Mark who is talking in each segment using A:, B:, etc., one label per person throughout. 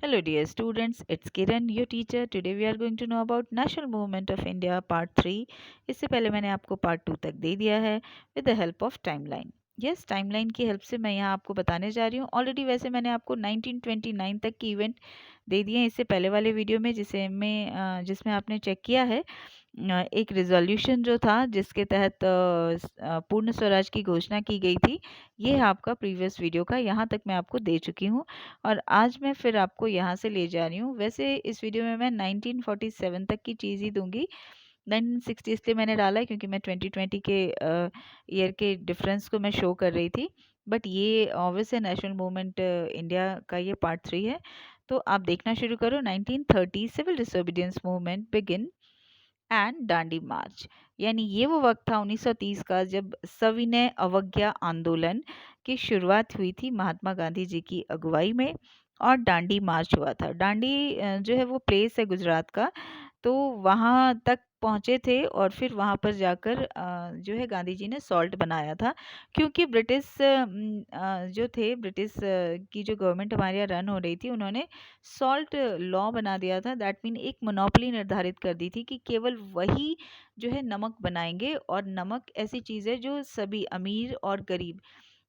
A: Hello, dear students. It's Kiran, your teacher. Today we are going to know about National Movement of India Part 3. इससे पहले मैंने आपको Part 2 तक दे दिया है with the help of timeline. Yes, timeline की help से मैं यहाँ आपको बताने जा रही हूँ. ऑलरेडी वैसे मैंने आपको 1929 तक की इवेंट दे दिए हैं इससे पहले वाले वीडियो में जिसमें आपने चेक किया है. एक रिजोल्यूशन जो था जिसके तहत पूर्ण स्वराज की घोषणा की गई थी. ये है आपका प्रीवियस वीडियो का. यहाँ तक मैं आपको दे चुकी हूँ और आज मैं फिर आपको यहाँ से ले जा रही हूँ. वैसे इस वीडियो में मैं 1947 तक की चीज़ ही दूंगी. 1960 इसलिए मैंने डाला है क्योंकि मैं 2020 के ईयर के डिफरेंस को मैं शो कर रही थी. बट ये ऑब्वियस है, नेशनल मूवमेंट इंडिया का ये पार्ट 3 है. तो आप देखना शुरू करो. 1930 civil disobedience movement begin and Dandi march. यानी ये वो वक्त था 1930 का जब सविनय अवज्ञा आंदोलन की शुरुआत हुई थी महात्मा गांधी जी की अगुवाई में और दांडी मार्च हुआ था. दांडी जो है वो प्लेस है गुजरात का. तो वहाँ तक पहुँचे थे और फिर वहाँ पर जाकर जो है गांधी जी ने सॉल्ट बनाया था. क्योंकि जो थे ब्रिटिश की जो गवर्नमेंट हमारे यहाँ रन हो रही थी, उन्होंने सॉल्ट लॉ बना दिया था. दैट मीन एक मोनोपोली निर्धारित कर दी थी कि केवल वही जो है नमक बनाएंगे. और नमक ऐसी चीज़ है जो सभी अमीर और गरीब,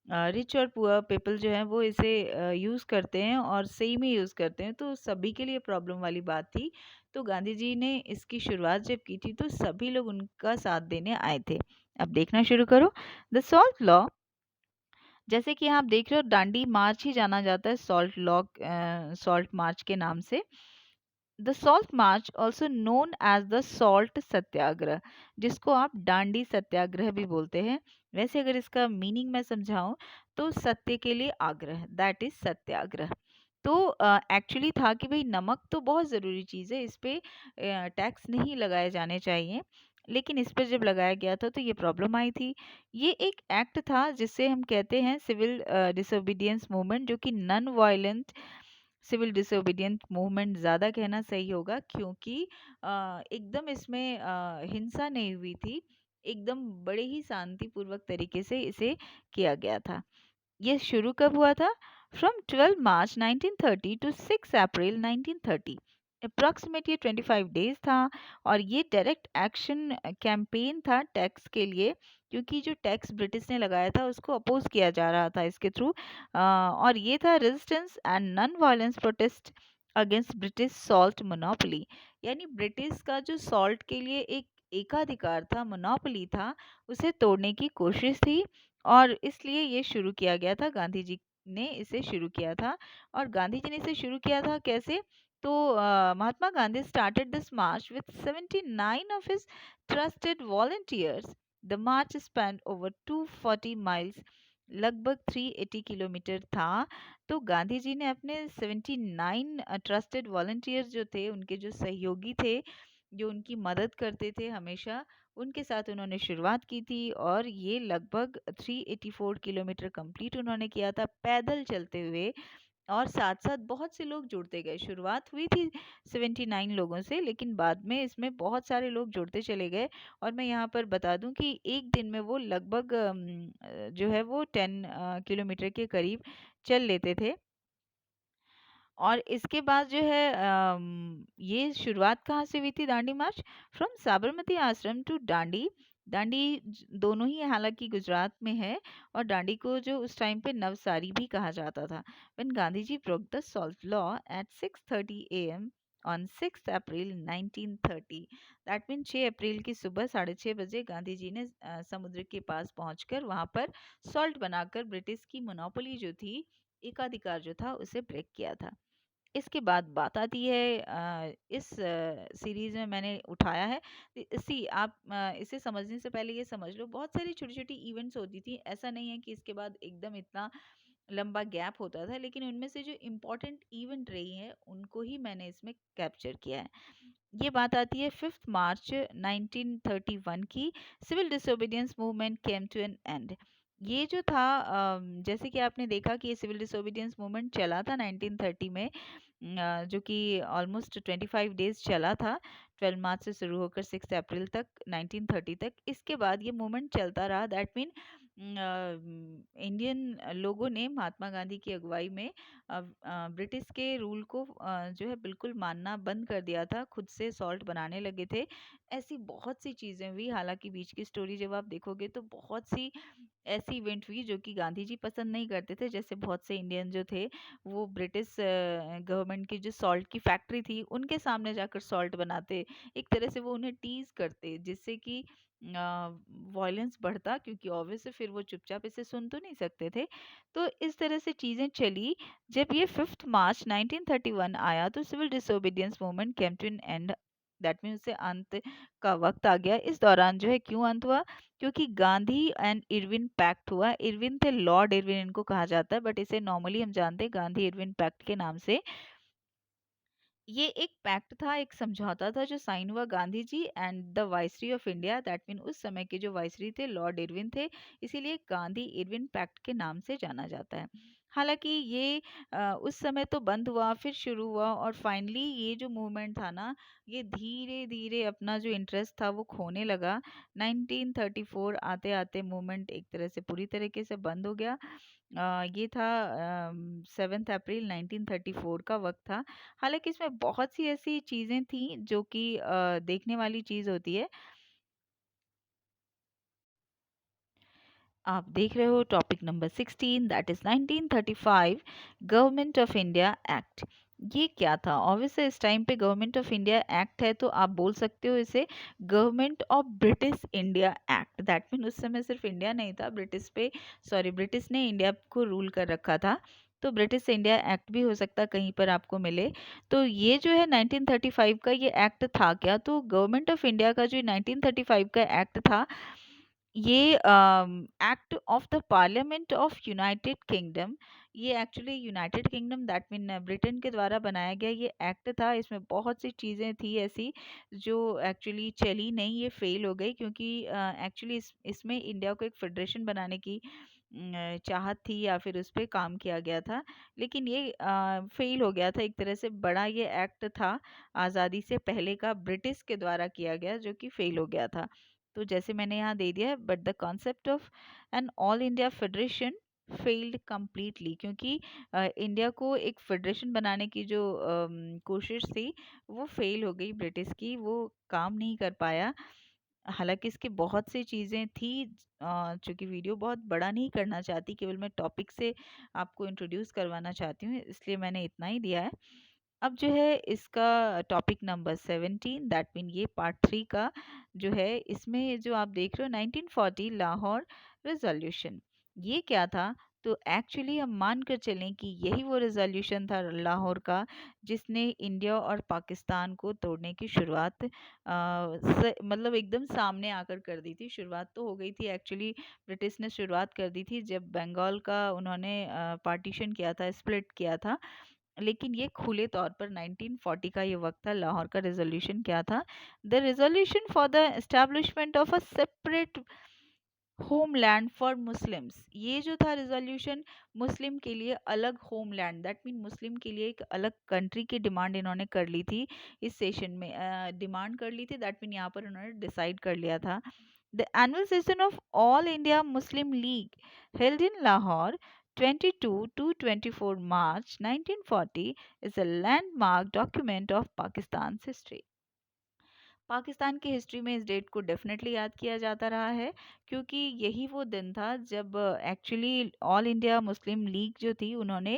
A: रिच और पुअर पीपल जो है वो इसे यूज़ करते हैं और सही में यूज़ करते हैं. तो सभी के लिए प्रॉब्लम वाली बात थी. तो गांधी जी ने इसकी शुरुआत जब की थी तो सभी लोग उनका साथ देने आए थे. अब देखना शुरू करो. द सॉल्ट लॉ, जैसे कि यहाँ आप देख रहे हो, दांडी मार्च ही जाना जाता है सॉल्ट लॉ, सॉल्ट मार्च के नाम से. The salt march also known as the salt satyagraha, जिसको आप डांडी सत्याग्रह भी बोलते हैं. वैसे अगर इसका मीनिंग मैं समझाऊं तो सत्य के लिए आग्रह, दैट इज सत्याग्रह. तो एक्चुअली था कि भाई नमक तो बहुत ज़रूरी चीज़ है, इस पे टैक्स नहीं लगाए जाने चाहिए. लेकिन इस पर जब लगाया गया था तो ये प्रॉब्लम आई थी. ये एक एक्ट था जिसे हम कहते हैं सिविल डिसोबीडियंस मूवमेंट, जो कि non violent civil disobedient movement ज़्यादा कहना सही होगा. क्योंकि एकदम इसमें हिंसा नहीं हुई थी. एकदम बड़े ही शांतिपूर्वक तरीके से इसे किया गया था. ये शुरू कब हुआ था? From 12 March 1930 to 6 April 1930. Approximate ये 25 डेज था. और ये डायरेक्ट एक्शन कैंपेन था टैक्स के लिए, क्योंकि जो टैक्स ब्रिटिश ने लगाया था उसको अपोज किया जा रहा था इसके थ्रू. और ये था resistance and non violence protest against British salt monopoly. यानी ब्रिटिश का जो सॉल्ट के लिए एक एकाधिकार था, मोनोपोली था, उसे तोड़ने की कोशिश थी. और इसलिए ये शुरू किया गया था. गांधी जी ने इसे शुरू किया था. और गांधी जी ने इसे शुरू किया था कैसे? तो Mahatma Gandhi started this march with 79 of his trusted volunteers. The march span over 240 miles, लगभग 380 किलोमीटर था. तो गांधी जी ने अपने 79 ट्रस्टेड वॉलंटियर्स जो थे, उनके जो सहयोगी थे, जो उनकी मदद करते थे हमेशा, उनके साथ उन्होंने शुरुआत की थी. और ये लगभग 384 किलोमीटर कंप्लीट उन्होंने किया था पैदल चलते हुए. और साथ साथ बहुत से लोग जुड़ते गए. शुरुआत हुई थी 79 लोगों से, लेकिन बाद में इसमें बहुत सारे लोग जुड़ते चले गए. और मैं यहाँ पर बता दूं कि एक दिन में वो लगभग जो है वो 10 किलोमीटर के करीब चल लेते थे. और इसके बाद जो है ये शुरुआत कहाँ से हुई थी दांडी मार्च? फ्रॉम साबरमती आश्रम टू दांडी. दोनों ही हालांकि गुजरात में है. और दांडी को जो उस टाइम पे नवसारी भी कहा जाता था. When Gandhi ji broke the salt law at 6:30 AM on 6 April 1930. That mean 6 April की सुबह 6:30 बजे गांधी जी ने समुद्र के पास पहुंचकर वहां पर सॉल्ट बनाकर ब्रिटिश की मोनोपोली जो थी, एकाधिकार जो था, उसे ब्रेक किया था. इसके बाद बात आती है, इस सीरीज में मैंने उठाया है. सी आप इसे समझने से पहले ये समझ लो, बहुत सारी छोटी छोटी इवेंट्स होती थी. ऐसा नहीं है कि इसके बाद एकदम इतना लंबा गैप होता था, लेकिन उनमें से जो इम्पोर्टेंट इवेंट रही है उनको ही मैंने इसमें कैप्चर किया है. ये बात आती है 5 मार्च 1931 की. Civil disobedience movement came to an end. ये जो था, जैसे कि आपने देखा कि ये सिविल डिसोबीडियंस मूवमेंट चला था 1930 में, जो कि ऑलमोस्ट 25 डेज चला था. 12 मार्च से शुरू होकर 6 अप्रैल तक, 1930 तक. इसके बाद ये मूवमेंट चलता रहा. दैट मीन इंडियन लोगों ने महात्मा गांधी की अगुवाई में ब्रिटिश के रूल को जो है बिल्कुल मानना बंद कर दिया था, खुद से सॉल्ट बनाने लगे थे। ऐसी बहुत सी चीज़ें हुई, हालांकि बीच की स्टोरी जब आप देखोगे तो बहुत सी ऐसी इवेंट हुई जो कि गांधी जी पसंद नहीं करते थे। जैसे बहुत से इंडियन जो थे वो ब्रिटिश गवर्नमेंट की जो सॉल्ट की फैक्ट्री थी उनके सामने जाकर सॉल्ट बनाते, एक तरह से वो उन्हें टीज करते, जिससे कि वॉयलेंस बढ़ता, क्योंकि ऑब्वियसली फिर वो चुपचाप इसे सुन तो नहीं सकते थे। तो इस तरह से चीज़ें चली। जब ये 5 मार्च 1931 आया तो civil disobedience movement came to an end. That means से अंत का वक्त आ गया। इस दौरान जो है क्यों अंत हुआ? क्योंकि गांधी एंड इरविन पैक्ट हुआ। इरविन थे लॉर्ड इरविन इनको कहा जाता है, बट इसे नॉर्मली हम जानते हैं गांधी इरविन पैक्ट के नाम से। ये एक पैक्ट था, एक समझौता था जो साइन हुआ Gandhi ji and the viceroy of India. That mean उस समय के जो वाइसरी थे लॉर्ड इरविन थे, इसीलिए गांधी इरविन पैक्ट के नाम से जाना जाता है। हालांकि ये उस समय तो बंद हुआ, फिर शुरू हुआ, और फाइनली ये जो मूवमेंट था ना, ये धीरे धीरे अपना जो इंटरेस्ट था वो खोने लगा। 1934 आते आते मूवमेंट एक तरह से पूरी तरीके से बंद हो गया। ये था 7 अप्रैल 1934 का वक्त था। हालाँकि इसमें बहुत सी ऐसी चीज़ें थी जो कि देखने वाली चीज़ होती है। आप देख रहे हो topic number 16, that is 1935 government of India act. ये क्या था? ऑब्वियसली इस टाइम पे गवर्नमेंट ऑफ इंडिया एक्ट है तो आप बोल सकते हो इसे government of British India act. That mean उस समय सिर्फ इंडिया नहीं था, ब्रिटिश पे, सॉरी, ब्रिटिश ने इंडिया को रूल कर रखा था। तो ब्रिटिश इंडिया एक्ट भी हो सकता है कहीं पर आपको मिले। तो ये जो है 1935 का ये एक्ट था क्या? तो गवर्नमेंट ऑफ इंडिया का जो 1935 का एक्ट था, ये act of the parliament of United Kingdom, ये actually United Kingdom that mean Britain के द्वारा बनाया गया ये एक्ट था। इसमें बहुत सी चीज़ें थी ऐसी जो एक्चुअली चली नहीं, ये फेल हो गई, क्योंकि एक्चुअली इसमें इंडिया को एक फेडरेशन बनाने की चाहत थी, या फिर उस पर काम किया गया था, लेकिन ये फेल हो गया था। एक तरह से बड़ा ये एक्ट था आज़ादी से पहले का, ब्रिटिश के द्वारा किया गया, जो कि फेल हो गया था। तो जैसे मैंने यहाँ दे दिया है, but the concept of an all India federation failed completely, क्योंकि इंडिया को एक फेडरेशन बनाने की जो कोशिश थी वो फेल हो गई ब्रिटिश की, वो काम नहीं कर पाया। हालांकि इसकी बहुत सी चीज़ें थी, चूंकि वीडियो बहुत बड़ा नहीं करना चाहती, केवल मैं टॉपिक से आपको इंट्रोड्यूस करवाना चाहती हूँ, इसलिए मैंने इतना ही दिया है। अब जो है इसका टॉपिक नंबर 17, दैट मीन ये पार्ट 3 का जो है, इसमें जो आप देख रहे हो 1940 लाहौर रेजोल्यूशन, ये क्या था? तो एक्चुअली हम मान कर चलें कि यही वो रेजोल्यूशन था लाहौर का जिसने इंडिया और पाकिस्तान को तोड़ने की शुरुआत मतलब एकदम सामने आकर कर दी थी। शुरुआत तो हो गई थी एक्चुअली, ब्रिटिश ने शुरुआत कर दी थी जब बंगाल का उन्होंने पार्टीशन किया था, स्प्लिट किया था। लेकिन ये खुले तौर पर 1940 का ये वक्त था। लाहौर का रेजोल्यूशन क्या था? The resolution for the establishment of a separate homeland for Muslims, ये जो था रेजोल्यूशन मुस्लिम के लिए अलग होमलैंड, दैट मीन मुस्लिम के लिए एक अलग कंट्री की डिमांड इन्होंने कर ली थी। इस सेशन में डिमांड कर ली थी, दैट मीन यहाँ पर इन्होंने डिसाइड कर लिया था। The annual session of all India Muslim league held in Lahore 22 to 24 March 1940 is a landmark document of Pakistan's history. Pakistan की हिस्ट्री में इस डेट को डेफिनेटली याद किया जाता रहा है, क्योंकि यही वो दिन था जब actually all India Muslim league जो थी उन्होंने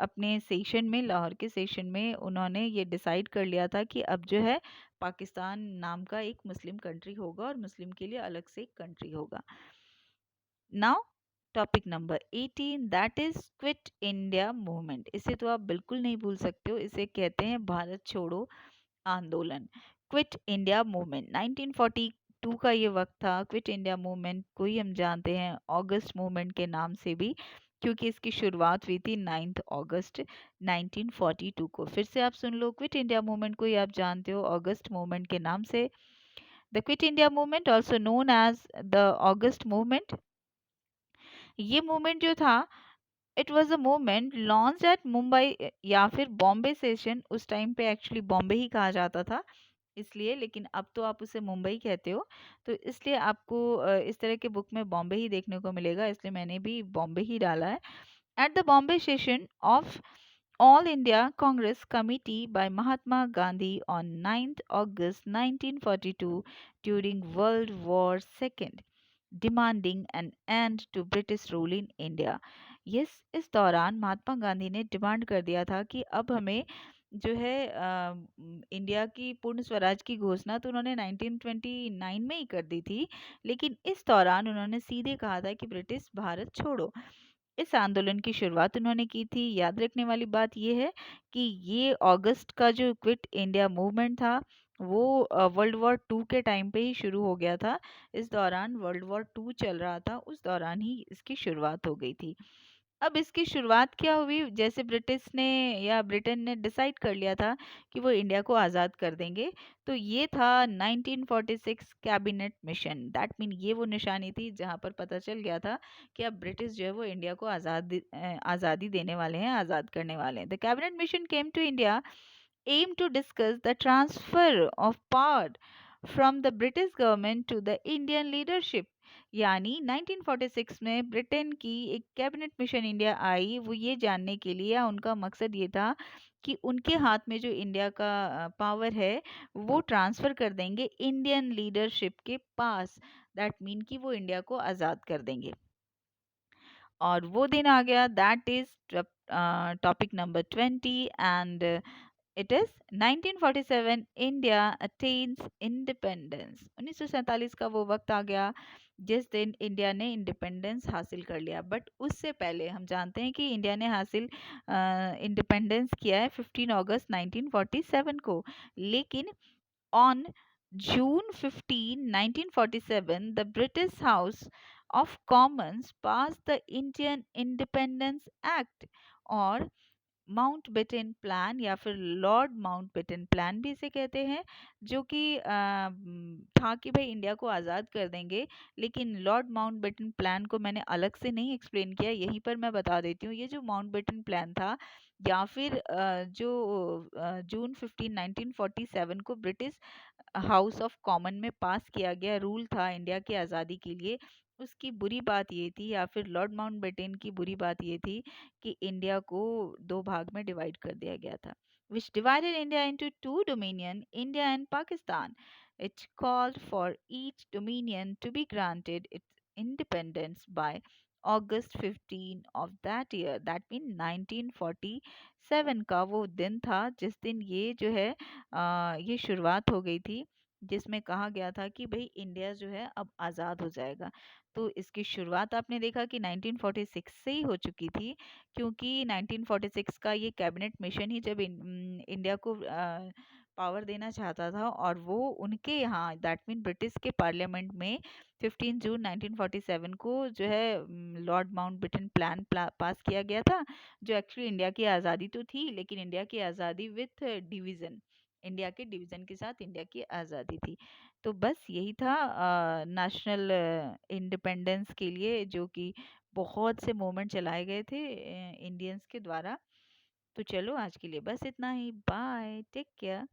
A: अपने सेशन में, लाहौर के सेशन में उन्होंने ये डिसाइड कर लिया था कि अब जो है पाकिस्तान नाम का एक मुस्लिम कंट्री होगा और मुस्लिम के लिए अलग से एक कंट्री होगा। Now topic number 18, that is quit India movement. इसे तो आप बिल्कुल नहीं भूल सकते हो, इसे कहते हैं भारत छोड़ो आंदोलन। क्विट इंडिया मूवमेंट 1942 का ये वक्त था। क्विट इंडिया मूवमेंट को ही हम जानते हैं अगस्त मूवमेंट के नाम से भी, क्योंकि इसकी शुरुआत हुई थी 9 अगस्त 1942 को। फिर से आप सुन लो, क्विट इंडिया मूवमेंट को ही आप जानते हो अगस्त मूवमेंट के नाम से। The quit India movement also known as the August movement, ये मूवमेंट जो था, it was a movement launch at Mumbai या फिर बॉम्बे सेशन। उस टाइम पे एक्चुअली बॉम्बे ही कहा जाता था। इसलिए, लेकिन अब तो आप उसे मुंबई कहते हो, तो इसलिए आपको इस तरह के बुक में बॉम्बे ही देखने को मिलेगा, इसलिए मैंने भी बॉम्बे ही डाला है। At the Bombay session of All India Congress Committee by Mahatma Gandhi on 9th August 1942 during World War II, demanding an end to British rule in India. Yes, इस दौरान महात्मा गांधी ने डिमांड कर दिया था कि अब हमें जो है इंडिया की पूर्ण स्वराज की घोषणा तो उन्होंने 1929 में ही कर दी थी, लेकिन इस दौरान उन्होंने सीधे कहा था कि ब्रिटिश भारत छोड़ो। इस आंदोलन की शुरुआत उन्होंने की थी। याद रखने वाली बात ये है कि ये अगस्त का जो क्विट इंडिया मूवमेंट था वो वर्ल्ड वॉर टू के टाइम पे ही शुरू हो गया था। इस दौरान वर्ल्ड वॉर टू चल रहा था, उस दौरान ही इसकी शुरुआत हो गई थी। अब इसकी शुरुआत क्या हुई, जैसे ब्रिटिश ने या ब्रिटेन ने डिसाइड कर लिया था कि वो इंडिया को आज़ाद कर देंगे, तो ये था 1946 कैबिनेट मिशन। दैट मीन ये वो निशानी थी जहां पर पता चल गया था कि अब ब्रिटिश जो है वो इंडिया को आज़ादी देने वाले हैं, आज़ाद करने वाले हैं। The cabinet mission came to India aim to discuss the transfer of power from the British government to the Indian leadership। यानी 1946 में ब्रिटेन की एक कैबिनेट मिशन इंडिया आई, वो ये जानने के लिए, या उनका मकसद ये था कि उनके हाथ में जो इंडिया का पावर है वो ट्रांसफ़र कर देंगे इंडियन लीडरशिप के पास। दैट मीन कि वो इंडिया को आज़ाद कर देंगे। और वो दिन आ गया, that is topic number 20, and it is 1947 India attains independence. 1947 का वो वक्त आ गया जिस दिन इंडिया ने इंडिपेंडेंस हासिल कर लिया। बट उससे पहले हम जानते हैं कि इंडिया ने हासिल इंडिपेंडेंस किया है 15 अगस्त 1947 को, लेकिन on June 15 1947 the British house of Commons pass the Indian independence act, और माउंटबेटन प्लान या फिर लॉर्ड माउंटबेटन प्लान भी इसे कहते हैं, जो कि था कि भाई इंडिया को आज़ाद कर देंगे। लेकिन लॉर्ड माउंटबेटन प्लान को मैंने अलग से नहीं एक्सप्लेन किया, यहीं पर मैं बता देती हूँ। ये जो माउंटबेटन प्लान था, या फिर जून 15 1947 को ब्रिटिश हाउस ऑफ कॉमन में पास किया गया रूल था इंडिया की आज़ादी के लिए, उसकी बुरी बात ये थी, या फिर लॉर्ड माउंटबेटन की बुरी बात ये थी कि इंडिया को दो भाग में डिवाइड कर दिया गया था, which divided India into two dominion, India and Pakistan. It called for each dominion to be granted its independence by August 15 of that year. That means 1947 का वो दिन था जिस दिन ये जो है ये शुरुआत हो गई थी, जिसमें कहा गया था कि भाई इंडिया जो है अब आज़ाद हो जाएगा। तो इसकी शुरुआत आपने देखा कि 1946 से ही हो चुकी थी, क्योंकि 1946 का ये कैबिनेट मिशन ही जब इंडिया को पावर देना चाहता था, और वो उनके यहाँ दैट मीन ब्रिटिश के पार्लियामेंट में 15 जून 1947 को जो है लॉर्ड माउंटबेटन प्लान पास किया गया था, जो एक्चुअली इंडिया की आज़ादी तो थी, लेकिन इंडिया की आज़ादी विथ डिवीज़न, इंडिया के डिवीज़न के साथ इंडिया की आज़ादी थी। तो बस यही था नेशनल इंडिपेंडेंस के लिए, जो कि बहुत से मूवमेंट चलाए गए थे इंडियंस के द्वारा। तो चलो आज के लिए बस इतना ही। Bye, take care.